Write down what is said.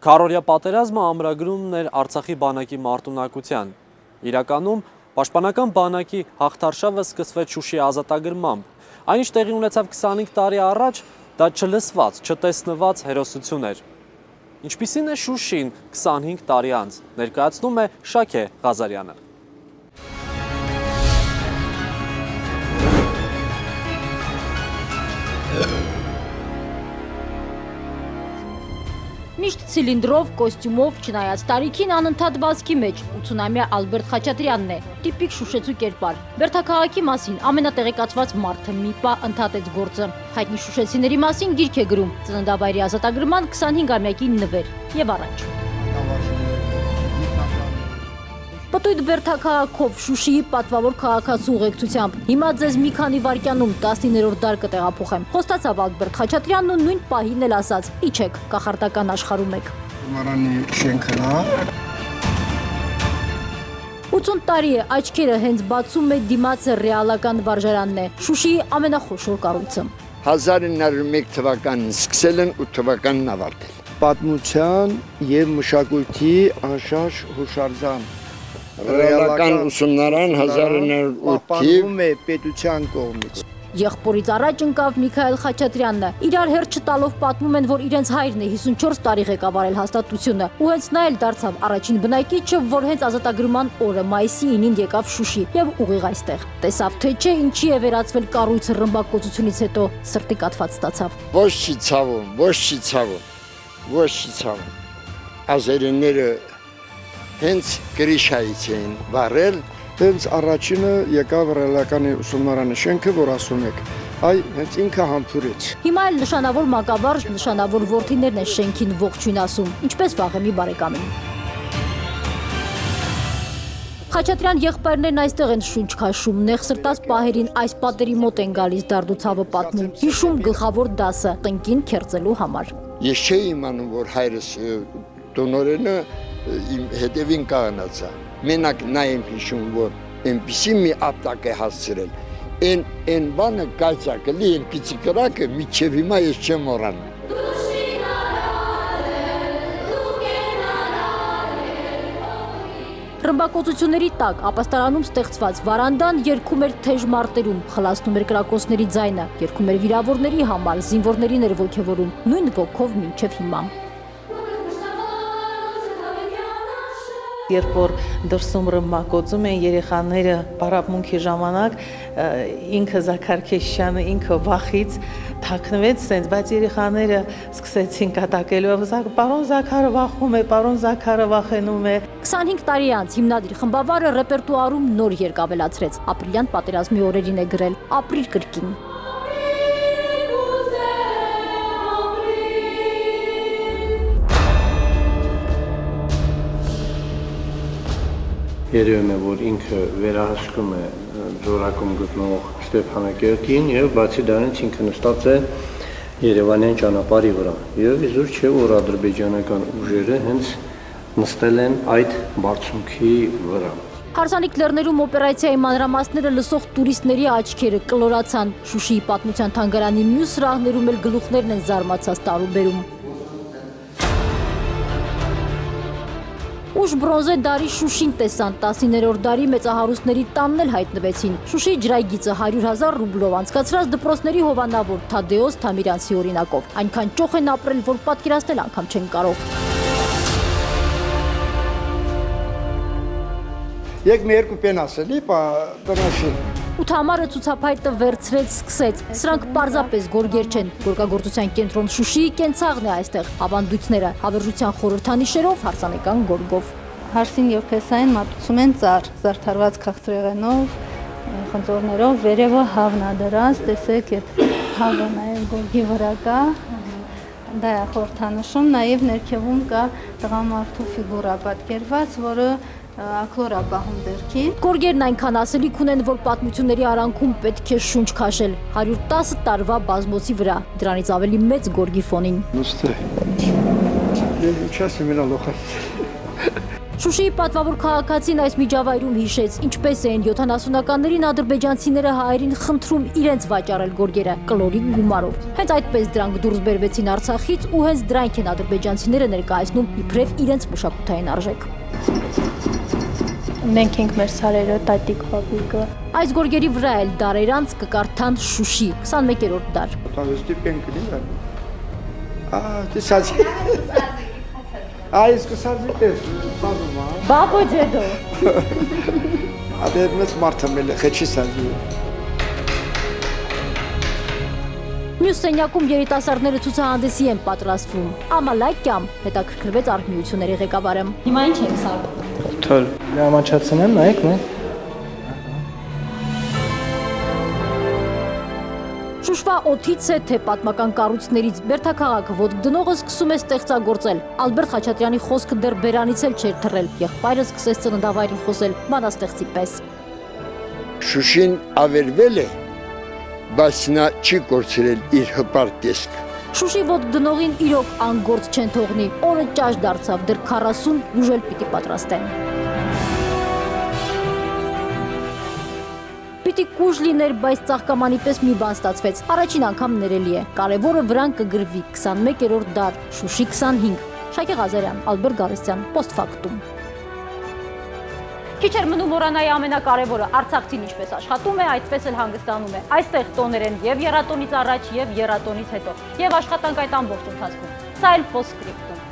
Քառօրյա պատերազմը ամրագրումն էր Արցախի բանակի մարտունակության։ Իրականում պաշտպանական բանակի հաղթարշավը սկսվեց Շուշիի ազատագրմամբ։ Այն ինչ տեղի ունեցավ 25 տարի առաջ, դա չլսված, չտեսնված հերոսություն էր։ Ինչպիսին է Շուշին 25 տարի անց, ներկայացնում է Շաքե Ղազարյանը։ Միշտ ցիլինդրով, կոստյումով, չնայած տարիքին անընդհատ վազքի մեջ 80-ամյա Ալբերտ Խաչատրյանն է, տիպիկ շուշեցու կերպար։ Բերդաքաղաքի մասին ամենատեղեկացված մարդը մի պահ ընդհատեց գործը։ Հայտնի շուշեցիների մասին գիրք է գրում, ծննդավայրի ազատագրման 25-ամյակի նվեր եւ առաջ։ Պտույտ Բերդաքաղաքով Շուշիի պատվավոր քաղաքացու ուղեկցությամբ հիմա ձեզ մի քանի վայրկյանում 19-րդ դար կտեղափոխեմ։ Խոստացավ Ալբերտ Խաչատրյանն ու նույն պահին էլ ասաց՝ իջեք, կախարդական աշխարհում եք։ Մարանի շենքն է։ 80 տարի է, աչքերը հենց բացում է դիմացը ռեալական վարժարանն է, Շուշիի ամենախոշոր կառույցը։ 1901 թվականին սկսել են 8 թվականին ավարտել։ Պատմության եւ մշակույթի անշարժ հուշարձան։ Ռեալական ուսումնարան 1908-ին է պետության կողմից։ Եղբորից առաջ ընկավ Միքայել Խաչատրյանն, իրար հերթ չտալով պատմում են, որ իրենց հայրն է 54 տարի ղեկավարել հաստատությունը, ու հենց նա էլ դարձավ առաջին բնակիչը, որ հենց ազատագրման օրը մայիսի 9-ին եկավ Շուշի եւ ուղիղ այստեղ։ Տեսավ թե չէ ինչի է վերածվել կառույցը ռմբակոծությունից հետո, սրտի կաթված ստացավ։ Ոչ չի ցավում։ Ազերիները հենց Գրիշայից էին վարել, հենց առաջինը եկավ ռեալական ուսումնարանի շենքը, որ ասում եք, այ հենց ինքը համբուրեց։ Հիմա էլ նշանավոր մանկավարժ, նշանավոր որդիներն են շենքին ողջույն ասում, ինչպես Վաղեմի բարեկամին։ Խաչատրյան եղբայրներն այստեղ են շունչ քաշում, նեղ սրտած պահերին այս պատերի մոտ են գալիս դարդուցավը պատմում, հիշում գլխավոր դասը տնկին քերծելու համար։ Ես չէի իմանում, որ հայրս տոնորենը իմ հետևին կանգնած է։ Մենակ նա եմ հիշում, որ այնպիսի մի ապտակ է հասցրել։ Այն բանը կայծակելի, այն պիցի կրակը մինչև հիմա ես չեմ մոռանում։ Ռմբակոծությունների տակ ապաստարանում ստեղծված վարանդան երգում էր թեժ մարտերում, խլացնում էր կրակոցների ձայնը, երգում էր վիրավորների համար, զինվորներին էր ոգևորում, նույն ոգով մինչև հիմա։ Երբ որ դրսում ռմբակոծում են երեխաները պարապմունքի ժամանակ, ինքը Զաքար Քեշյանը ինքը վախից թաքնվեց սենց, բայց երեխաները սկսեցին կատակելով, պարոն Զաքարը վախում է, պարոն Զաքարը վախենում է։ 25 տարի անց հիմնադիր խմբավարը ռեպերտուարում նոր երգ ավելացրեց, ապրիլյան պատերազմի օրերին է գրել «Ապրիր կրկին»։ Երևում է, որ ինքը վերահսկում է Ձորակում գտնող Ստեփանակերտին եւ բացի դրանից ինքը նստած է Երևանյան ճանապարհի վրա։ Եվ իզուր չէ, որ ադրբեջանական ուժերը հենց նստել են այդ բարձունքի վրա։ Հարսանիք լեռներում օպերացիայի մանրամասները լսող տուրիստների աչքերը կլորացան, Շուշիի պատմության թանգարանի մյուս սրահներում էլ գլուխներն են զարմացած տարուբերում։ Ուշ բրոնզե դարի Շուշին տեսան, 19-րդ դարի մեծահարուստների տանն էլ հայտնվեցին։ Շուշի ջրայգիծը 100,000 ռուբլով անցկացրած դպրոցների հովանավոր Թադեոս Թամիրյանցի օրինակով։ Այնքան ճոխ են ապրել, որ պատկերացնել անգամ չեն կարող։ Եկ մի երկու պեն ասելի, տնաշին։ Ութամարը ցուցափայտը վերցրեց, սկսեց։ Սրանք պարզապես գորգեր չեն։ Գորգագործության կենտրոն Շուշիի կենցաղն է այստեղ։ Ավանդույթները հավերժության խորհրդանիշերով, հարսանեկան գորգով։ Հարսին եւ փեսային մատուցում են ծառ, զարդարված քաղցրեղենով, խնձորներով, վերևը հավն է դրած, տեսեք, այդ հավը նաեւ գորգի վրա կա։ Դա է խորհրդանշում, նաեւ ներքևում կա տղամարդու ֆիգուրա պատկերված, որը ակլոր է պահում ձեռքին։ Գորգերն այնքան ասելիք ունեն, որ պատմությունների արանքում պետք է շունչ քաշել 110 տարվա բազմոցի վրա, դրանից ավելի մեծ գորգի ֆոնին։ Շուշիի պատվավոր քաղաքացին այս միջավայրում հիշեց, ինչպես էին 70-ականներին ադրբեջանցիները հայերին խնդրում իրենց վաճառել գորգերը կլորի գումարով։ Հենց այդպես դրանք դուրս բերվեցին Արցախից ու հենց դրանք են ադրբեջանցիները ներկայացնում իբրև իրենց մշակութային արժեք։ Մենք ենք մեր սարերը, տատիկ, պապիկը։ Այս գորգերի վրա էլ դարեր անց կկարդան Շուշի 21-րդ դար։ Այս կսազի տես, բազում, հա։ Բաբո ջեդո։ Ադեր մեծ մարդը մել է, խեչի սազի։ Մյուս սենյակում երիտասարդները ցուցահանդեսի են պատրաստվում։ Ամալակյամ հետաքրքրվեց արհմիությունների ղեկավարը։ Հիմա ինչ ենք սարքում։ Թել, լամանչացնեմ, նայեք, նայ։ Շուշվա օդից է, թե պատմական կառույցներից Բերդաքաղաքը ոտք դնողը սկսում է ստեղծագործել։ Ալբերտ Խաչատրյանի խոսքը դեռ բերանից էլ չէր թռել, եղբայրը սկսեց ծննդավայրին խոսել բանաստեղծի պես։ Շուշին ավերվել է, բայց նա չի կորցրել իր հպարտ տեսքը։ Շուշի ոտք դնողին իրոք անգործ չեն թողնի, օրը ճաշ դարձավ, դեռ 40 ուժել պիտի պատրաստեն։ Պիտի կուժ լիներ, բայց ծաղկամանի պես մի բան ստացվեց։ Առաջին անգամ ներելի է։ Կարևորը վրան կգրվի 21-րդ դար, Շուշի 25։ Շակե Ղազարյան, Ալբերտ Գարստյան, Post-Factum։ Քիչ էր մնում մոռանայի ամենակարևորը, արցախցին ինչպես աշխատում է, այդպես էլ հանգստանում է։ Այստեղ տոներ են եւ եռատոնից առաջ եւ եռատոնից հետո, եւ աշխատանք այդ ամբողջ ընթացքում։ Սա էլ Post-Scriptum։